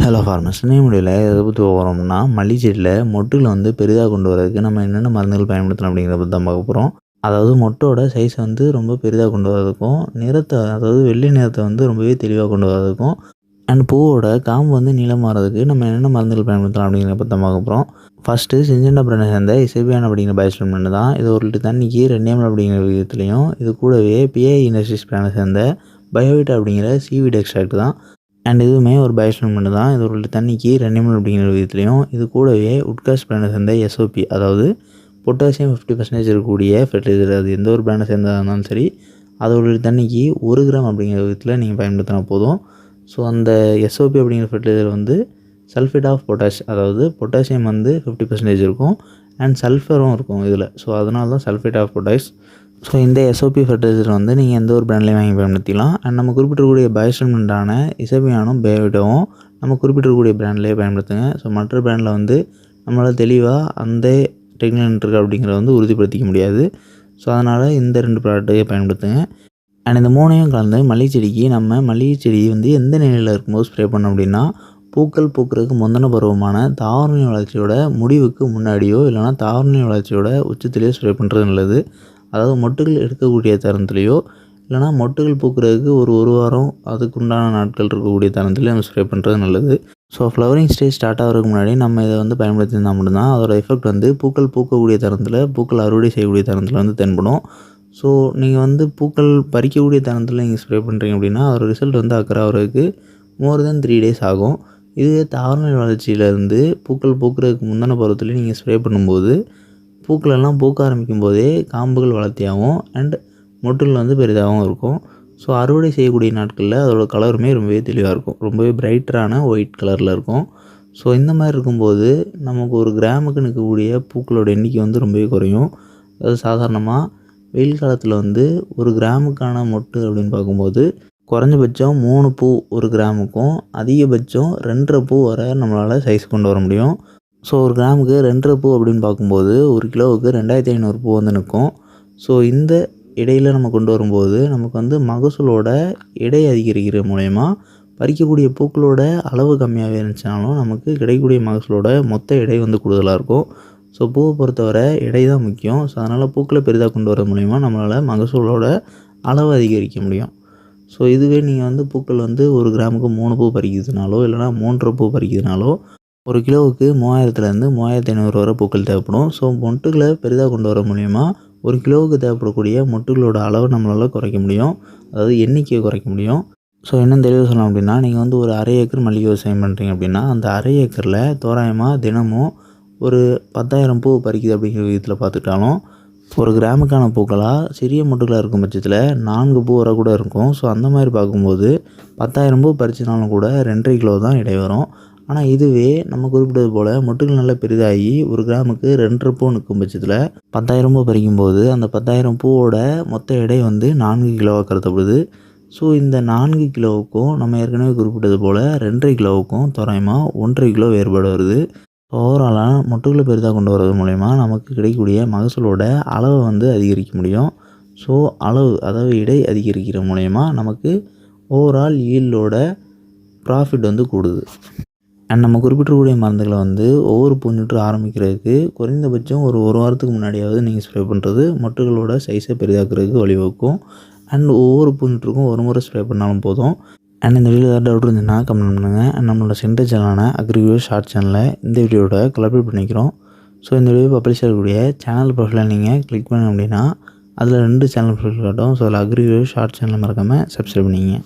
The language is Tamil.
ஹலோ ஃபார்மர்ஸ், இன்னைய முடியல எதை பற்றி போகிறோம்னா, மல்லி செடியில் மொட்டுகளை வந்து பெரிதாக கொண்டு வரதுக்கு நம்ம என்னென்ன மருந்துகள் பயன்படுத்தலாம் அப்படிங்கிறத பற்றி தான் பார்க்க போகிறோம். அதாவது மொட்டோட சைஸை வந்து ரொம்ப பெரிதாக கொண்டு வரதுக்கும், நிறத்தை அதாவது வெள்ளை நிறத்தை வந்து ரொம்பவே தெளிவாக கொண்டு வரதுக்கும், அண்ட் பூவோட காம்பு வந்து நீளமாகிறதுக்கு நம்ம என்னென்ன மருந்துகள் பயன்படுத்தலாம் அப்படிங்கிறத பற்றி தான் பார்க்க போகிறோம். ஃபஸ்ட்டு சிஞ்சண்டா பிராண்டை சேர்ந்த இசைபியான் அப்படிங்கிற பயோஸ்டிமுலன்ட் தான். இது 1 லிட்டர் தண்ணிக்கு 2 ml அப்படிங்கிற விதத்துலையும், இது கூடவே பிஐ இண்டஸ்ட்ரீஸ் பிராண்டை சேர்ந்த பயோவிட்டா அப்படிங்கிற சீவீட் எக்ஸ்ட்ராக்ட் தான். அண்ட் இதுவுமே ஒரு பயோஸ்டிமுலன்ட் தான். இது 1 லிட்டர் தண்ணிக்கு 2 ml அப்படிங்கிற விதத்துலையும், இது கூடவே உட்காஸ்ட் பிராண்டை சேர்ந்த எஸ்ஓபி, அதாவது பொட்டாசியம் 50% இருக்கக்கூடிய ஃபெர்டிலைசர். அது எந்த ஒரு பிராண்டை சேர்ந்ததாக இருந்தாலும் சரி, அது 1 லிட்டர் தண்ணிக்கு 1 கிராம் அப்படிங்கிற விதத்தில் நீங்கள் பயன்படுத்தினா போதும். ஸோ அந்த எஸ்ஓபி அப்படிங்கிற ஃபெர்டிலைசர் வந்து சல்ஃபேட் ஆஃப் பொட்டாஷ், அதாவது பொட்டாசியம் வந்து 50% இருக்கும் அண்ட் சல்ஃபரும் இருக்கும் இதில். ஸோ அதனால தான் சல்ஃபேட் ஆஃப் பொட்டாஷ். ஸோ இந்த எஸ்ஓபி ஃபெர்டிலைசர் வந்து நீங்கள் எந்த ஒரு பிராண்ட்லேயும் வாங்கி பயன்படுத்திக்கலாம். அண்ட் நம்ம குறிப்பிட்டிருக்கக்கூடிய பயோஸ்டிமுலன்ட்டான இசைபியானும் பயோவிட்டாவும் நம்ம குறிப்பிட்டிருக்கக்கூடிய பிராண்ட்லேயே பயன்படுத்துங்க. ஸோ மற்ற பிராண்டில் வந்து நம்மளால் தெளிவாக அந்த டெக்னாலஜி இருக்குது அப்படிங்கிறத வந்து உறுதிப்படுத்திக்க முடியாது. ஸோ அதனால் இந்த 2 ப்ராடக்ட்டையே பயன்படுத்துங்க. அண்ட் இந்த 3ஐயும் கலந்து மல்லிகை செடிக்கு நம்ம மல்லிகை செடி வந்து எந்த நிலையில் இருக்கும்போது ஸ்ப்ரே பண்ணோம் அப்படின்னா, பூக்கள் பூக்கிறதுக்கு முந்தின பருவமான தாவரநிலை வளர்ச்சியோட முடிவுக்கு முன்னாடியோ இல்லைனா தாவரநிலை வளர்ச்சியோட உச்சத்திலேயோ ஸ்ப்ரே பண்ணுறது நல்லது. அதாவது மொட்டுகள் எடுக்கக்கூடிய தருணத்துலேயோ இல்லைனா மொட்டுகள் பூக்கிறதுக்கு ஒரு வாரம் அதுக்குண்டான நாட்கள் இருக்கக்கூடிய தருணத்துலேயே நம்ம ஸ்ப்ரே பண்ணுறது நல்லது. ஸோ ஃப்ளவரிங் ஸ்டேஜ் ஸ்டார்ட் ஆகிறதுக்கு முன்னாடி நம்ம இதை வந்து பயன்படுத்தியிருந்தால் மட்டும்தான் அதோட எஃபெக்ட் வந்து பூக்கள் பூக்கக்கூடிய தருணத்தில், பூக்கள் அறுவடை செய்யக்கூடிய தருணத்தில் வந்து தென்படும். ஸோ நீங்கள் வந்து பூக்கள் பறிக்கக்கூடிய தருணத்தில் நீங்கள் ஸ்ப்ரே பண்ணுறீங்க அப்படின்னா அதோட ரிசல்ட் வந்து அக்கறை ஆகிறதுக்கு மோர் தென் 3 days ஆகும். இதுவே தாவரநிலை வளர்ச்சியிலேருந்து பூக்கள் பூக்கிறதுக்கு முந்தின பருவத்தில் நீங்கள் ஸ்ப்ரே பண்ணும்போது பூக்களெல்லாம் பூக்க ஆரம்பிக்கும் போதே காம்புகள் வளர்த்தியாகவும் அண்ட் மொட்டுகள் வந்து பெரிதாகவும் இருக்கும். ஸோ அறுவடை செய்யக்கூடிய நாட்களில் அதோடய கலருமே ரொம்பவே தெளிவாக இருக்கும், ரொம்பவே பிரைட்டரான ஒயிட் கலரில் இருக்கும். ஸோ இந்த மாதிரி இருக்கும்போது நமக்கு 1 கிராமுக்கு நிற்கக்கூடிய பூக்களோட எண்ணிக்கை வந்து ரொம்பவே குறையும். அதாவது சாதாரணமாக வெயில் காலத்தில் வந்து 1 கிராமுக்கான மொட்டு அப்படின்னு பார்க்கும்போது குறைஞ்சபட்சம் 3 பூ 1 கிராமுக்கும் அதிகபட்சம் 2.5 பூ வரை நம்மளால் சைஸ் கொண்டு வர முடியும். ஸோ 1 கிராமுக்கு 2.5 பூ அப்படின்னு பார்க்கும்போது 1 கிலோவுக்கு 2500 பூ வந்து நிற்கும். ஸோ இந்த இடையில் நம்ம கொண்டு வரும்போது நமக்கு வந்து மகசூலோட எடை அதிகரிக்கிற மூலயமா பறிக்கக்கூடிய பூக்களோட அளவு கம்மியாகவே இருந்துச்சுனாலும் நமக்கு கிடைக்கக்கூடிய மகசூலோட மொத்த எடை வந்து கூடுதலாக இருக்கும். ஸோ பூவை பொறுத்தவரை எடை தான் முக்கியம். ஸோ அதனால் பூக்களை பெரிதாக கொண்டு வரது மூலயமா நம்மளால் மகசூலோட அளவு அதிகரிக்க முடியும். ஸோ இதுவே நீங்கள் வந்து பூக்கள் வந்து 1 கிராமுக்கு 3 பூ பறிக்கிறதுனாலோ இல்லைனா 3.5 பூ பறிக்கிறதுனாலோ 1 கிலோவுக்கு 3000லேருந்து 3500 வரை பூக்கள் தேவைப்படும். ஸோ மொட்டுகளை பெரிதாக கொண்டு வர மூலயமா 1 கிலோவுக்கு தேவைப்படக்கூடிய மொட்டுகளோட அளவை நம்மளால் குறைக்க முடியும், அதாவது எண்ணிக்கையை குறைக்க முடியும். ஸோ இன்னும் தெளிவாக சொல்லலாம் அப்படின்னா, நீங்கள் வந்து ஒரு 1/2 ஏக்கர் மல்லிகை விவசாயம் பண்ணுறீங்க அப்படின்னா அந்த 1/2 ஏக்கரில் தோராயமாக தினமும் ஒரு 10,000 பூ பறிக்குது அப்படிங்கிற விதத்தில் பார்த்துட்டாலும் 1 கிராமுக்கான பூக்களாக சிறிய மொட்டுகளாக இருக்கும் பட்சத்தில் 4 பூ வரை கூட இருக்கும். ஸோ அந்த மாதிரி பார்க்கும்போது 10,000 பூ பறிச்சினாலும் கூட 2.5 கிலோ தான் எடை வரும். ஆனால் இதுவே நம்ம குறிப்பிட்டது போல் மொட்டுகள் நல்லா பெரிதாகி 1 கிராமுக்கு 2.5 பூ நிற்கும் பட்சத்தில் 10,000 பூ பறிக்கும்போது அந்த 10,000 பூவோட மொத்த எடை வந்து 4 கிலோவாக கருதப்படுது. ஸோ இந்த 4 கிலோவுக்கும் நம்ம ஏற்கனவே குறிப்பிட்டது போல் 2.5 கிலோவுக்கும் தோராயமாக 1.5 கிலோ வேறுபாடு வருது. ஓவராலாக மொட்டுகளை பெரிதாக கொண்டு வரது மூலயமா நமக்கு கிடைக்கக்கூடிய மகசூலோட அளவை வந்து அதிகரிக்க முடியும். ஸோ அளவு அதாவது எடை அதிகரிக்கிற மூலயமா நமக்கு ஓவரால் ஈல்டோட ப்ராஃபிட் வந்து கூடுது. அண்ட் நம்ம குறிப்பிட்டிருக்கக்கூடிய மருந்துகளை வந்து ஒவ்வொரு பூஞ்சொற்று ஆரம்பிக்கிறதுக்கு குறைந்தபட்சம் ஒரு வாரத்துக்கு முன்னாடியாவது நீங்கள் ஸ்ப்ரே பண்ணுறது மொட்டுகளோட சைஸை பெரிதாக்குறதுக்கு வழிவகுக்கும். அண்ட் ஒவ்வொரு பூஞ்சொற்றுக்கும் 1 முறை ஸ்ப்ரே பண்ணாலும் போதும். அண்ட் இந்த வீடியோ ஏதாவது டவுட் இருந்துச்சுன்னா கமெண்ட் பண்ணுங்கள். அண்ட் நம்மளோட சென்டர் சேனலான அக்ரிவியூ ஷார்ட் சேனலில் இந்த வீடியோட கொலாபரேட் பண்ணிக்கிறோம். ஸோ இந்த வீடியோ பப்ளிஷ் ஆகக்கூடிய சேனல் ப்ரொஃபைலை நீங்கள் கிளிக் பண்ண அப்படின்னா அதில் 2 சேனல் ப்ரொஃபைல் காட்டும். ஸோ அதில் அக்ரிவியூ ஷார்ட் சேனலை மறக்காமல் சப்ஸ்கிரைப் பண்ணிங்க.